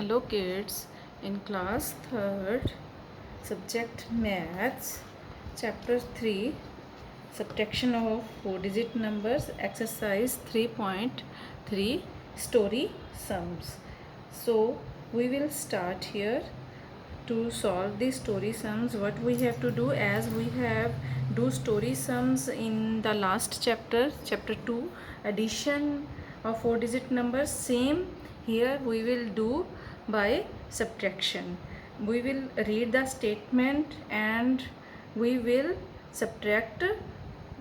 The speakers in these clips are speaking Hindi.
Hello kids, in class 3rd, subject maths, chapter 3, subtraction of 4-digit numbers, exercise 3.3, story sums. So we will start here. To solve the story sums, what we have to do, as we have do story sums in the last chapter, chapter 2, addition of 4-digit numbers, same here we will do by subtraction. We will read the statement and we will subtract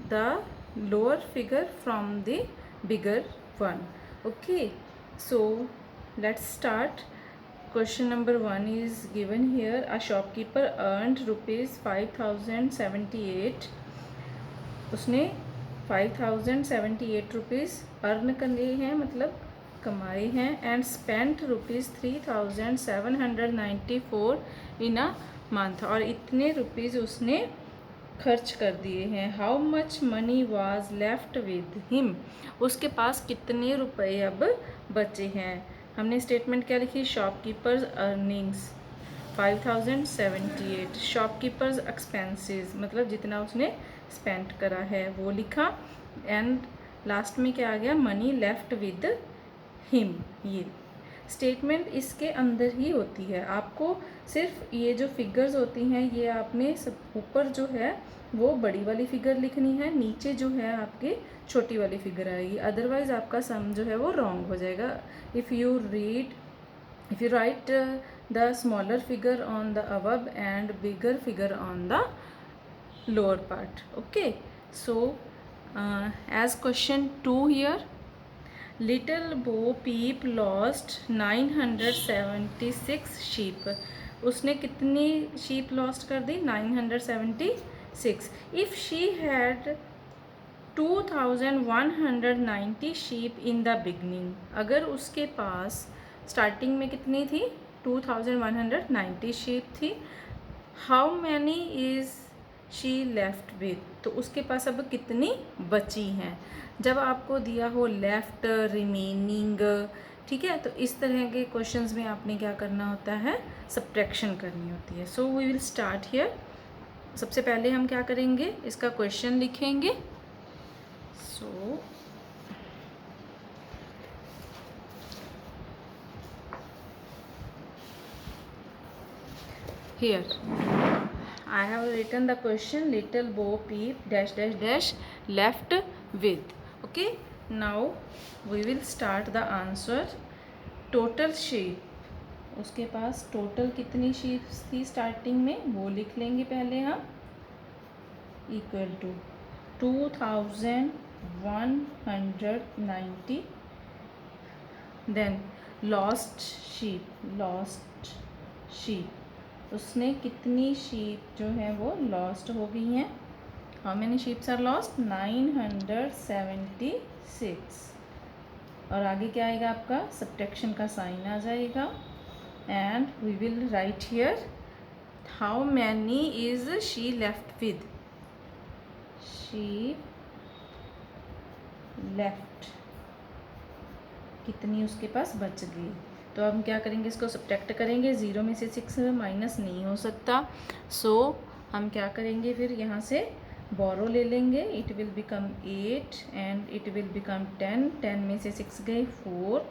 the lower figure from the bigger one. Okay, so let's start. Question number 1 is given here. A shopkeeper earned rupees 5078. उसने 5078 रुपीज़ अर्न कर लिए हैं, मतलब कमाए हैं, and spent rupees 3794 in a month, और इतने रुपीज़ उसने खर्च कर दिए हैं. How much money was left with him. उसके पास कितने रुपए अब बचे हैं. हमने स्टेटमेंट क्या लिखी, शॉपकीपर्स अर्निंग्स 5078, शॉपकीपर्स एक्सपेंसेस मतलब जितना उसने स्पेंड करा है वो लिखा, एंड लास्ट में क्या आ गया, मनी लेफ्ट विद हिम. ये स्टेटमेंट इसके अंदर ही होती है. आपको सिर्फ ये जो फिगर्स होती हैं ये आपने सब ऊपर जो है वो बड़ी वाली फिगर लिखनी है, नीचे जो है आपकी छोटी वाली फिगर आएगी, अदरवाइज आपका सम जो है वो रॉन्ग हो जाएगा. If you right the smaller figure on the above and bigger figure on the lower part. Okay, so as question 2 here, little Bo Peep lost 976 sheep. उसने कितनी sheep lost कर दी, 976. if she had 2190 sheep in the beginning, अगर उसके पास स्टार्टिंग में कितनी थी, 2190 sheep थी, how many is she left with, तो उसके पास अब कितनी बची हैं. जब आपको दिया हो लेफ्ट, रिमेनिंग, ठीक है, तो इस तरह के क्वेश्चंस में आपने क्या करना होता है, सब्ट्रैक्शन करनी होती है. So we will start here. सबसे पहले हम क्या करेंगे, इसका क्वेश्चन लिखेंगे. So here I have written the question, little Bo Peep dash dash dash left with. Okay, now we will start the answer. Total sheep, उसके पास टोटल कितनी शीप्स थी स्टार्टिंग में वो लिख लेंगे पहले हम, equal to 2190. Then lost sheep, उसने कितनी शीप जो है वो लॉस्ट हो गई हैं. How many sheeps are lost, 976. और आगे क्या आएगा आपका, सब्ट्रैक्शन का साइन आ जाएगा, and we will write here how many is she left with. She left, कितनी उसके पास बच गई. तो हम क्या करेंगे, इसको सब्ट्रैक्ट करेंगे, 0 में से 6 माइनस नहीं हो सकता. सो हम क्या करेंगे, फिर यहाँ से बोरो ले लेंगे, it will become 8 and it will become 10. 10 में से 6 गए 4,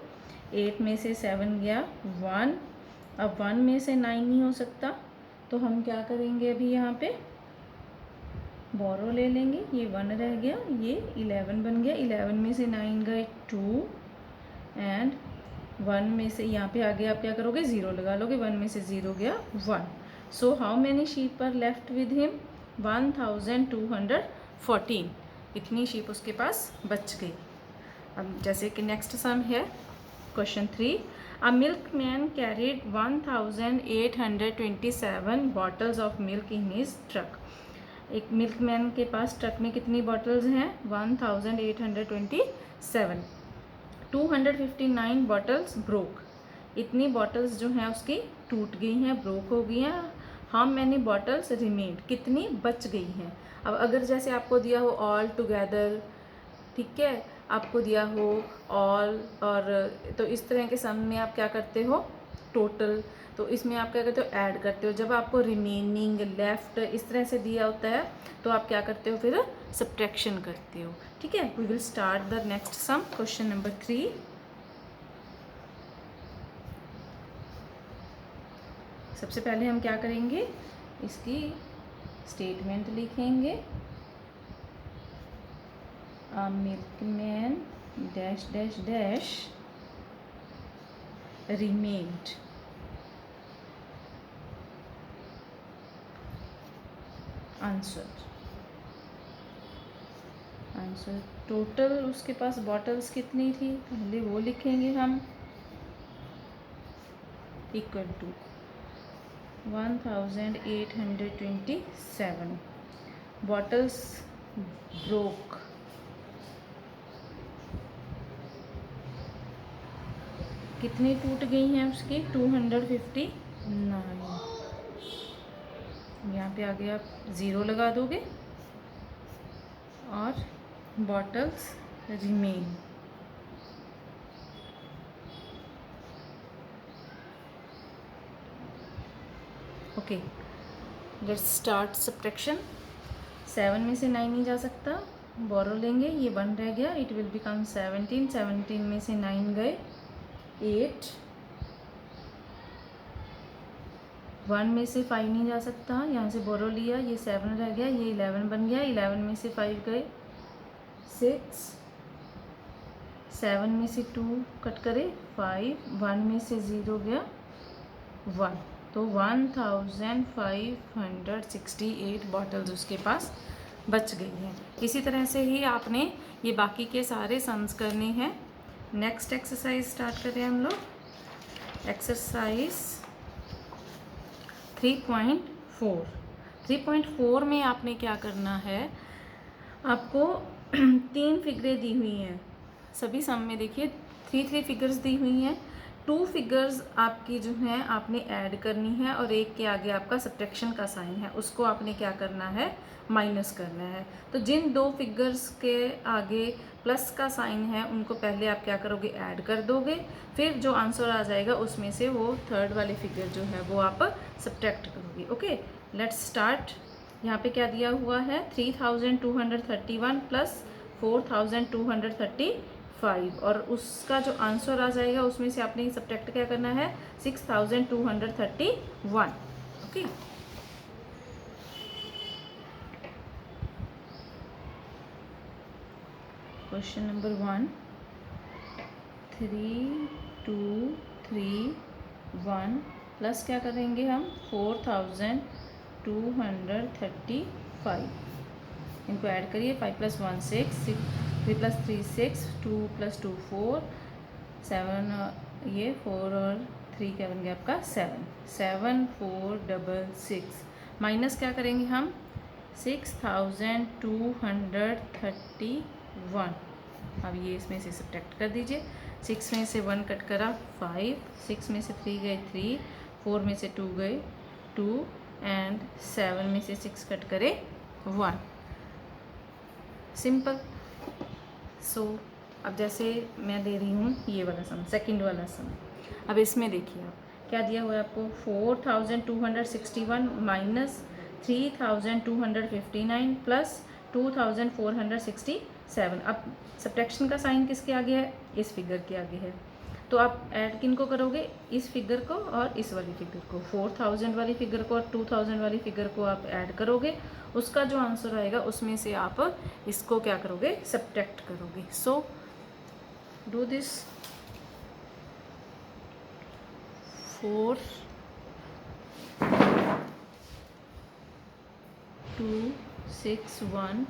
8 में से 7 गया 1. अब 1 में से 9 नहीं हो सकता, तो हम क्या करेंगे, अभी यहाँ पे बोरो ले लेंगे, ये 1 रह गया, ये 11 बन गया. 11 में से 9 गए 2, एंड 1 में से यहाँ पे आगे आप क्या करोगे, 0 लगा लोगे. 1 में से 0 गया 1. So how many sheep are left with him, 1214. इतनी शीप उसके पास बच गई. अब जैसे कि नेक्स्ट सम है, question 3. A milk man carried 1827 bottles of milk in his truck. एक मिल्क मैन के पास ट्रक में कितनी बॉटल्स हैं, 1827. 259 बॉटल्स ब्रोक, इतनी बॉटल्स जो हैं उसकी टूट गई हैं, ब्रोक हो गई हैं. हाउ मैनी बॉटल्स रिमेन्ड, कितनी बच गई हैं. अब अगर जैसे आपको दिया हो ऑल टुगेदर, ठीक है, आपको दिया हो ऑल, और तो इस तरह के सम में आप क्या करते हो, टोटल, तो इसमें आप क्या करते हो, ऐड करते हो। जब आपको रिमेनिंग, लेफ्ट इस तरह से दिया होता है तो आप क्या करते हो, फिर सब्ट्रैक्शन करते हो। ठीक है, we will start the next sum, question number 3। सबसे पहले हम क्या करेंगे, इसकी स्टेटमेंट लिखेंगे। A milkman dash dash dash remained। Answer total उसके पास बॉटल्स कितनी थी, पहले वो लिखेंगे हम। इक्वल टू 1827 बॉटल्स ब्रोक, कितनी टूट गई हैं उसकी, 259। यहाँ पे आगे आप 0 लगा दोगे और bottles remain. Okay, let's start subtraction. 7 में से 9 नहीं जा सकता, बोरो लेंगे, ये 1 रह गया, इट विल बिकम 17। 17 में से 9 गए 8, 1 में से 5 नहीं जा सकता, यहाँ से बोरो लिया, ये 7 रह गया, ये 11 बन गया, 11 में से 5 गए 6, 7 में से 2 कट करे 5, 1 में से 0 गया 1, तो 1568 बॉटल्स उसके पास बच गई हैं। इसी तरह से ही आपने ये बाकी के सारे सम्स करने हैं। नेक्स्ट एक्सरसाइज स्टार्ट करें हम लोग। एक्सरसाइज 3.4 में आपने क्या करना है, आपको 3 फिगरें दी हुई हैं। सभी सम में देखिए 3 फिगर्स दी हुई हैं। 2 फिगर्स आपकी जो हैं आपने ऐड करनी है और एक के आगे आपका सब्ट्रैक्शन का साइन है, उसको आपने क्या करना है, माइनस करना है। तो जिन 2 फिगर्स के आगे प्लस का साइन है उनको पहले आप क्या करोगे, ऐड कर दोगे, फिर जो आंसर आ जाएगा उसमें से वो थर्ड वाली फिगर जो है वो आप सब्ट्रैक्ट करोगे। Okay, let's start. यहाँ पे क्या दिया हुआ है, 3231 प्लस 4235, और उसका जो आंसर आ जाएगा उसमें से आपने सब्ट्रैक्ट क्या करना है, 6231। ओके, क्वेश्चन नंबर 1, 3231 प्लस क्या करेंगे हम, 4235, इनको ऐड करिए, 5 + 1 6, 3 + 3 6, 2 + 2 4, 7 ये 4 और 3 क्या बन गया आपका 7, 7466 माइनस क्या करेंगे हम, 6231। अब ये इसमें से सब्ट्रैक्ट कर दीजिए। 6 में से 1 कट करा 5, 6 में से 3 गए 3, 4 में से 2 गए 2 एंड 7 में से 6 कट करे 1। सिंपल। सो अब जैसे मैं दे रही हूँ ये वाला सम, सेकंड वाला सम। अब इसमें देखिए आप क्या दिया हुआ है आपको, 4261 माइनस 3259 प्लस 2467। अब सब्ट्रैक्शन का साइन किसके आगे है, इस फिगर के आगे है, तो आप ऐड किन को करोगे, इस फिगर को और इस वाली फिगर को, 4000 वाली फिगर को और 2000 वाली फिगर को आप ऐड करोगे, उसका जो आंसर आएगा उसमें से आप इसको क्या करोगे, सब्ट्रैक्ट करोगे। So do this. 4261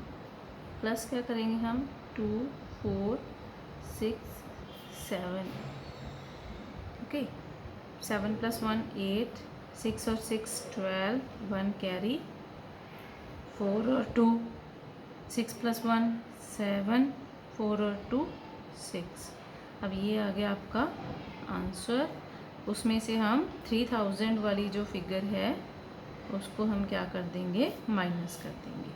प्लस क्या करेंगे हम, 2467। ओके, 7 + 1 8, 6 और 6 12, 1 कैरी, 4 और 2 6 + 1 7, 4 और 2 6। अब ये आ गया आपका आंसर। उसमें से हम 3000 वाली जो फिगर है उसको हम क्या कर देंगे, माइनस कर देंगे।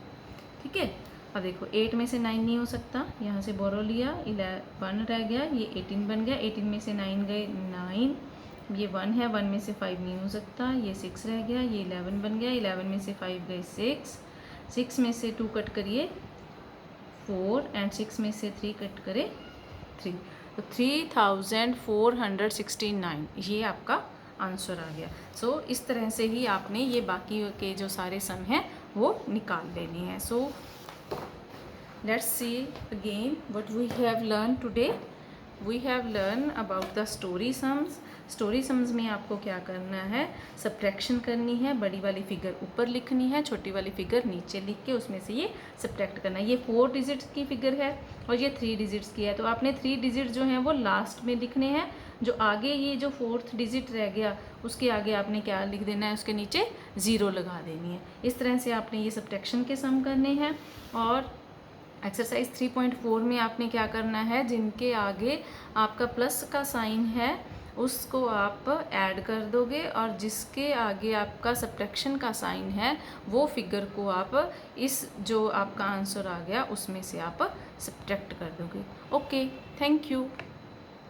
ठीक है, अब देखो 8 में से 9 नहीं हो सकता, यहाँ से बोरो लिया, 11 रह गया, ये 18 बन गया, 18 में से 9 गए 9, ये 1 है, 1 में से 5 नहीं हो सकता, ये 6 रह गया, ये 11 बन गया, 11 में से 5 गए 6, 6 में से 2 कट करिए 4 एंड 6 में से 3 कट करें 3, तो 3469 ये आपका आंसर आ गया। सो इस तरह से ही आपने ये बाकी के जो सारे सम हैं वो निकाल लेने हैं। So let's see again what we have learn today. We have learn about the story sums. Story sums में आपको क्या करना है, सब्ट्रैक्शन करनी है, बड़ी वाली फिगर ऊपर लिखनी है, छोटी वाली फिगर नीचे लिख के उसमें से ये सब्ट्रैक्ट करना है। ये 4 डिजिट्स की फिगर है और ये 3 डिजिट्स की है, तो आपने 3 डिजिट जो हैं वो लास्ट में लिखने हैं। जो आगे ये जो 4th डिजिट रह गया उसके आगे आपने क्या लिख देना है, उसके नीचे 0 लगा देनी है। इस तरह से आपने ये सब्ट्रैक्शन के सम करने हैं। और एक्सरसाइज 3.4 में आपने क्या करना है, जिनके आगे आपका प्लस का साइन है उसको आप ऐड कर दोगे और जिसके आगे आपका सब्ट्रैक्शन का साइन है वो फिगर को आप इस जो आपका आंसर आ गया उसमें से आप सब्ट्रैक्ट कर दोगे। Okay, thank you.